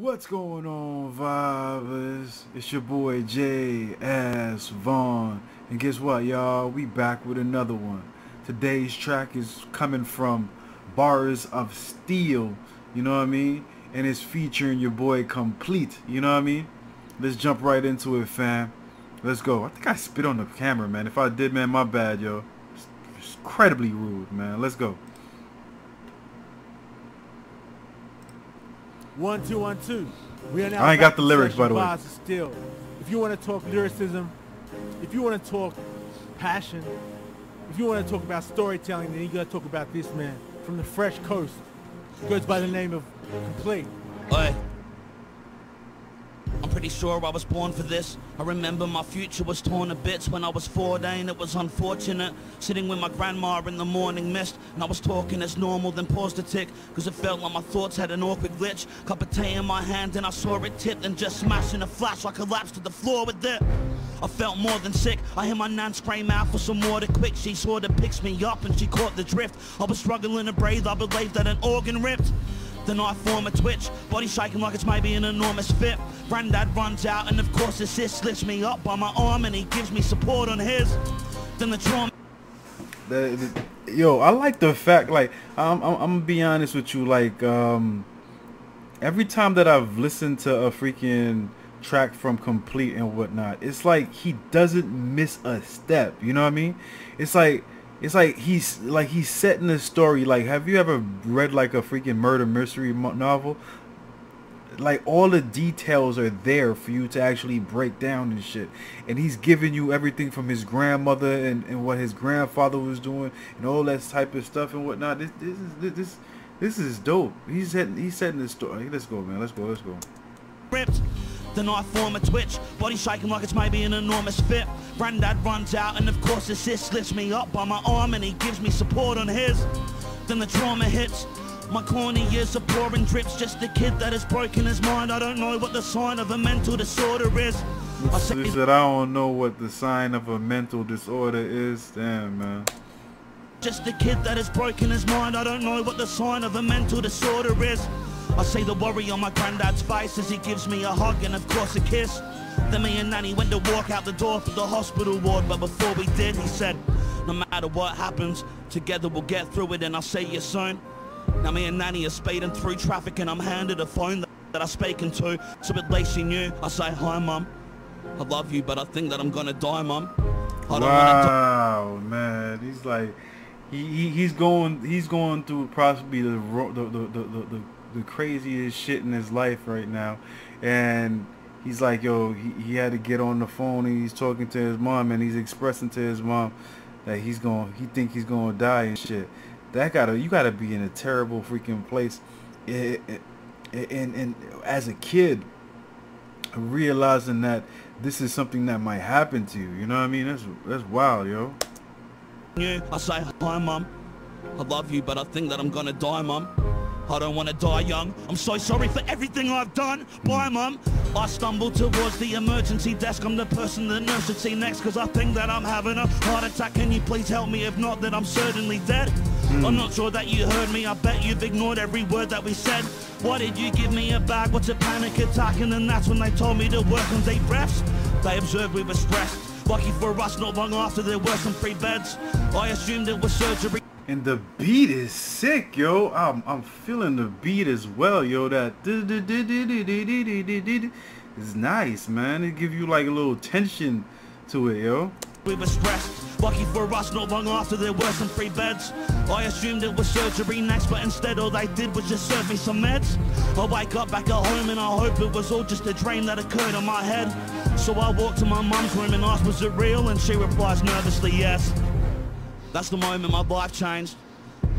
What's going on, vibers? It's your boy J.S. Vaughn, and guess what, y'all? We back with another one. Today's track is coming from Bars of Steel, you know what I mean? And it's featuring your boy Complete, you know what I mean? Let's jump right into it, fam. Let's go. I think I spit on the camera, man. If I did, man, my bad, yo. It's incredibly rude, man. Let's go. 1 2 1 2. We are now I ain't got the back to lyrics, by the way. Bars of Steel. If you want to talk lyricism, if you want to talk passion, if you want to talk about storytelling, then you got to talk about this man from the Fresh Coast. He goes by the name of Complete. Oi. I'm pretty sure I was born for this. I remember my future was torn to bits when I was 14. It was unfortunate, sitting with my grandma in the morning mist, and I was talking as normal, then paused a tick, cause it felt like my thoughts had an awkward glitch. Cup of tea in my hand and I saw it tip, and just smashing a flash, I collapsed to the floor with it. I felt more than sick. I hear my nan scream out for some water quick. She sort of picks me up and she caught the drift. I was struggling to breathe, I believed that an organ ripped. Then I form a twitch, body shaking like it's maybe an enormous fit. Granddad runs out and of course assist, lifts me up by my arm and he gives me support on his. Then the trauma. Yo, I like the fact, like, I'm gonna be honest with you, like, every time that I've listened to a freaking track from Complete and whatnot, it's like he doesn't miss a step, you know what I mean? It's like he's setting a story. Like, have you ever read like a freaking murder mystery novel? Like, all the details are there for you to actually break down and shit, and he's giving you everything from his grandmother and what his grandfather was doing and all that type of stuff and whatnot. This is dope. He's setting the story. Let's go, man. Let's go. Ripped. Then I form a twitch, body shaking like it's maybe an enormous fit. Granddad runs out and of course assist, lifts me up by my arm and he gives me support on his. Then the trauma hits. My corny years of pouring drips, just a kid that has broken his mind. I don't know what the sign of a mental disorder is. He said, I don't know what the sign of a mental disorder is. Damn, man. Just a kid that has broken his mind. I don't know what the sign of a mental disorder is. I see the worry on my granddad's face as he gives me a hug and of course a kiss. Then me and Nanny went to walk out the door for the hospital ward, but before we did he said, no matter what happens, together we'll get through it and I'll see you soon. Now me and Nanny are speeding through traffic and I'm handed a phone that I've spoken to, so at least she knew. I say, hi mum, I love you but I think that I'm gonna die, mum. I don't wow, man, he's like, he's going through possibly the craziest shit in his life right now, and he's like, yo, he had to get on the phone and he's talking to his mom and he's expressing to his mom that he think he's gonna die and shit. You gotta be in a terrible freaking place, and as a kid, realizing that this is something that might happen to you. You know what I mean? That's wild, yo. I say, hi mum, I love you but I think that I'm gonna die, mum. I don't want to die young. I'm so sorry for everything I've done. Bye, mum. I stumbled towards the emergency desk. I'm the person the nurse should see next, cause I think that I'm having a heart attack. Can you please help me? If not, then I'm certainly dead. I'm not sure that you heard me. I bet you've ignored every word that we said. Why did you give me a bag? What's a panic attack? And then that's when they told me to work on deep breaths. They observed we were stressed. Lucky for us, not long after there were some free beds. I assumed it was surgery. And the beat is sick, yo. I'm feeling the beat as well, yo. That is nice, man. It gives you like a little tension to it, yo. We were stressed. Lucky for us, not long after there were some free beds. I assumed it was surgery next, but instead all they did was just serve me some meds. I wake up back at home and I hope it was all just a dream that occurred in my head. So I walked to my mum's room and asked, was it real? And she replies nervously, yes. That's the moment my life changed.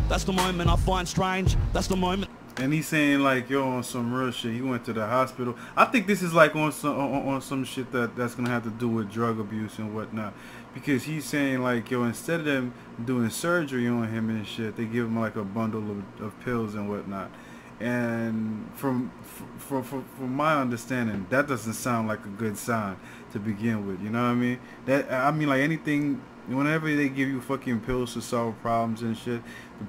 That's the moment I find strange. That's the moment. And he's saying like, yo, on some real shit, he went to the hospital. I think this is like on some shit that's gonna have to do with drug abuse and whatnot, because he's saying like, yo, instead of them doing surgery on him and shit, they give him like a bundle of pills and whatnot. And from my understanding, that doesn't sound like a good sign to begin with. You know what I mean? Like anything Whenever they give you fucking pills to solve problems and shit,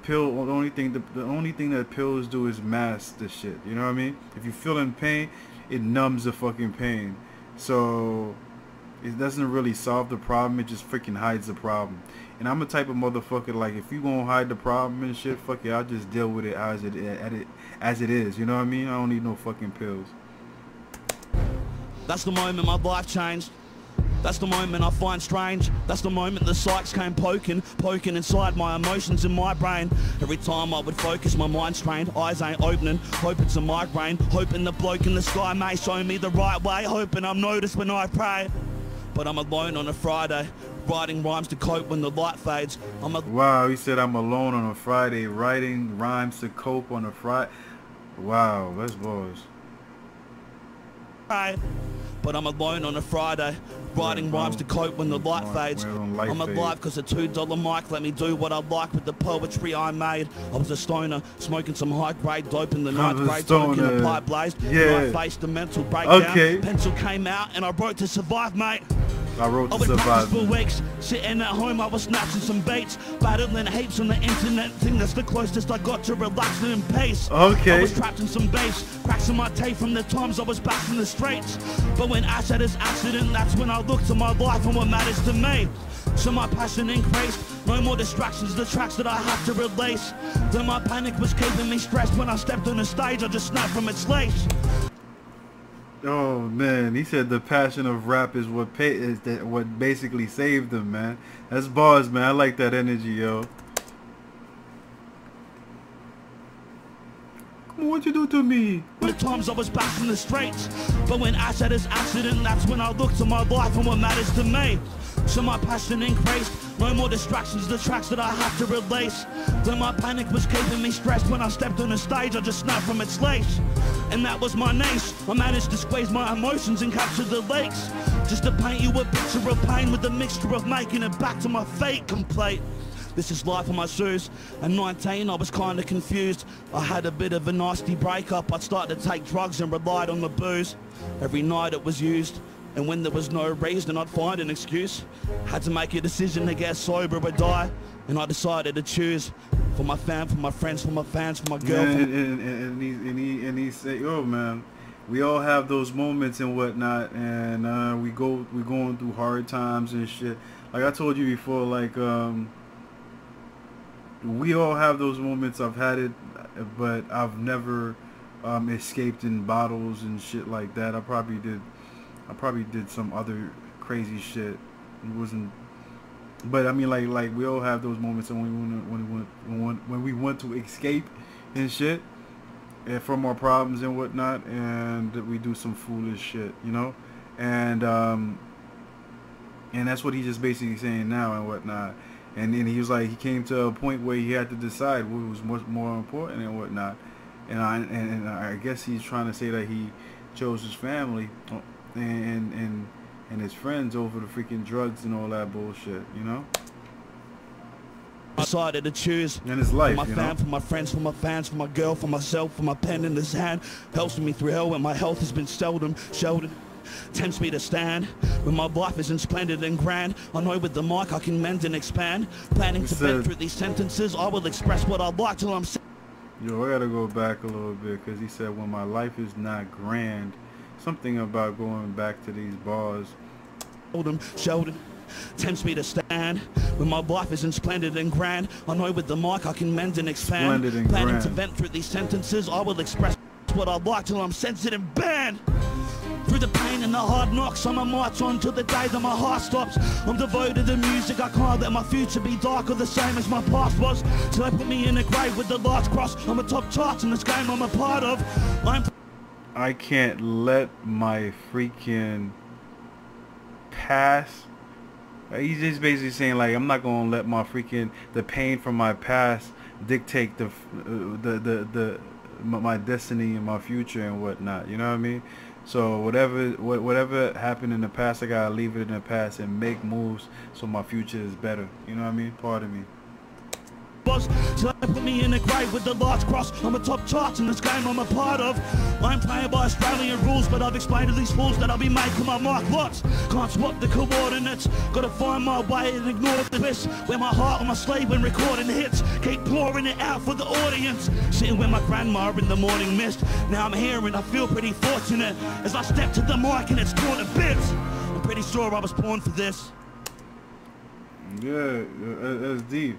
the only thing that pills do is mask the shit. You know what I mean? If you feel in pain, it numbs the fucking pain. So it doesn't really solve the problem. It just freaking hides the problem. And I'm the type of motherfucker, like, if you gonna hide the problem and shit, fuck it, I'll just deal with it as it is. You know what I mean? I don't need no fucking pills. That's the moment my life changed. That's the moment I find strange. That's the moment the psychs came poking inside my emotions in my brain. Every time I would focus, my mind strained. Eyes ain't opening, hope it's a migraine. Hoping the bloke in the sky may show me the right way. Hoping I'm noticed when I pray. But I'm alone on a Friday, writing rhymes to cope when the light fades. Wow, he said I'm alone on a Friday, writing rhymes to cope on a Friday. Wow, that's boys. But I'm alone on a Friday, writing rhymes to cope when the light fades. I'm alive cause a $2 mic let me do what I like with the poetry I made. I was a stoner, smoking some high-grade dope in the 9th grade, smoking a pipe blazed. Yeah. I faced a mental breakdown. Okay. Pencil came out and I wrote to survive, mate. I wrote to I would survive. practice for weeks, sitting at home I was snatching some beats, battling heaps on the internet thing, that's the closest I got to relaxing in peace. Okay. I was trapped in some bass, cracks in my tape from the times I was back in the streets. But when Ash had his accident, that's when I looked to my life and what matters to me. So my passion increased, no more distractions, the tracks that I have to release. Then my panic was keeping me stressed, when I stepped on the stage I just snapped from its lace. Oh man, he said the passion of rap is what what basically saved him, man. That's bars, man. I like that energy, yo. Come on, what you do to me? The times I was back in the streets, but when Ash had his accident, that's when I looked to my life and what matters to me. So my passion increased, no more distractions, the tracks that I have to release. Then my panic was keeping me stressed, when I stepped on the stage I just snapped from its lace. And that was my niche, I managed to squeeze my emotions and capture the leaks. Just to paint you a picture of pain with a mixture of making it back to my fate complete. This is life on my shoes. At 19 I was kinda confused. I had a bit of a nasty breakup. I'd started to take drugs and relied on the booze. Every night it was used, and when there was no reason I'd find an excuse. Had to make a decision to get sober or die, and I decided to choose. For my fam, for my friends, for my fans, for my girl. And he said, yo man, we all have those moments and whatnot, and we're going through hard times and shit. Like I told you before, like we all have those moments. I've had it, but I've never escaped in bottles and shit like that. I probably did some other crazy shit. It wasn't, but I mean, like we all have those moments when we want to escape and shit, and from our problems and whatnot, and we do some foolish shit, you know, and that's what he's just basically saying now and whatnot. And then he was like, he came to a point where he had to decide what was much more important and whatnot. And I guess he's trying to say that he chose his family and his friends over the freaking drugs and all that bullshit, you know. Decided to choose. And his life, for my fam, for my friends, for my fans, for my girl, for myself, for my pen in this hand. Helps me through hell when my health has been seldom sheltered. Tempts me to stand when my life isn't splendid and grand. I know with the mic I can mend and expand. Planning to bend through these sentences, I will express what I like till I'm. Yo, I gotta go back a little bit, because he said when my life is not grand, something about going back to these bars. Sheldon tempts me to stand when my life isn't splendid and grand. I know with the mic I can mend and expand. Planning to vent through these sentences, I will express what I like till I'm censored and banned. Through the pain and the hard knocks, I'm a march on till the day that my heart stops. I'm devoted to music, I can't let my future be dark or the same as my past was. So they put me in a grave with the large cross. I'm a top chart in this game I'm a part of. I can't let my freaking past. He's just basically saying, like, I'm not gonna let my freaking the pain from my past dictate my destiny and my future and whatnot. You know what I mean? So whatever happened in the past, I gotta leave it in the past and make moves so my future is better. You know what I mean? Pardon me. was. So they put me in the grave with the large cross. I'm a top chart in this game I'm a part of. I'm playing by Australian rules, but I've explained to these fools that I'll be making my mark lots. Can't swap the coordinates, gotta find my way and ignore the twist. Wear my heart on my sleeve when recording hits, keep pouring it out for the audience. Sitting with my grandma in the morning mist, now I'm here and I feel pretty fortunate as I step to the mic and it's torn to bits. I'm pretty sure I was born for this. Yeah, that's deep.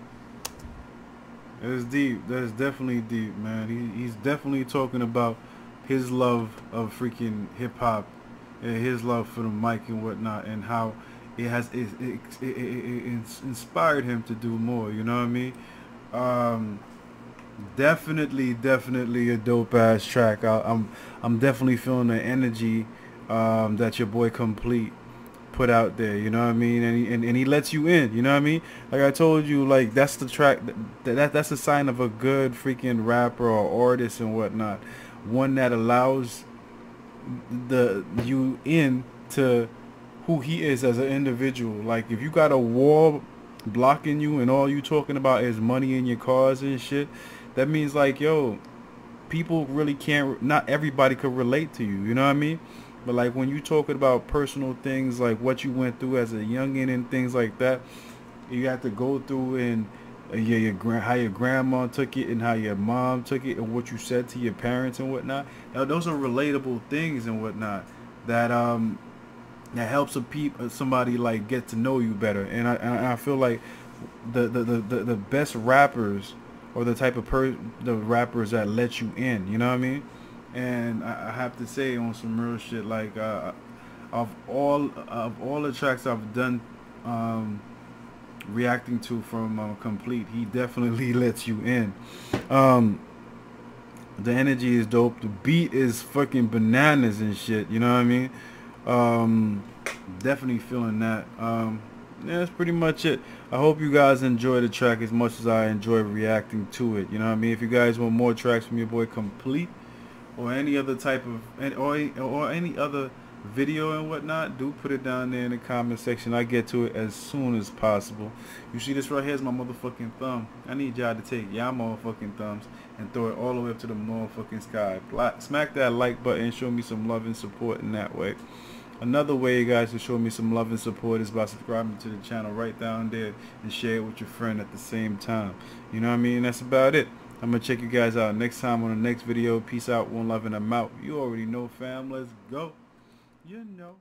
That's deep. That's definitely deep, man. He's definitely talking about his love of freaking hip hop and his love for the mic and whatnot, and how it inspired him to do more. You know what I mean? Definitely a dope ass track. I'm definitely feeling the energy that your boy Complete put out there, you know what I mean, and he lets you in, you know what I mean. Like I told you, like that's the track that's a sign of a good freaking rapper or artist and whatnot, one that allows you in to who he is as an individual. Like if you got a wall blocking you and all you talking about is money in your cars and shit, that means like, yo, people really can't, not everybody could relate to you, you know what I mean. But like when you talking about personal things, like what you went through as a youngin and things like that, you have to go through, and how your grandma took it and how your mom took it and what you said to your parents and whatnot. Now, those are relatable things and whatnot that that helps somebody like get to know you better. And I feel like the best rappers, or the type of the rappers that let you in, you know what I mean. And I have to say, on some real shit, like of all the tracks I've done reacting to from Complete, he definitely lets you in. The energy is dope. The beat is fucking bananas and shit, you know what I mean. Definitely feeling that. Yeah, that's pretty much it. I hope you guys enjoy the track as much as I enjoy reacting to it, you know what I mean. If you guys want more tracks from your boy Complete, or any other type of, or any other video and whatnot, do put it down there in the comment section. I get to it as soon as possible. You see this right here is my motherfucking thumb. I need y'all to take y'all motherfucking thumbs and throw it all the way up to the motherfucking sky. Smack that like button, show me some love and support in that way. Another way, you guys, to show me some love and support is by subscribing to the channel right down there and share it with your friend at the same time. You know what I mean? That's about it. I'm going to check you guys out next time on the next video. Peace out, one love, and I'm out. You already know, fam. Let's go. You know.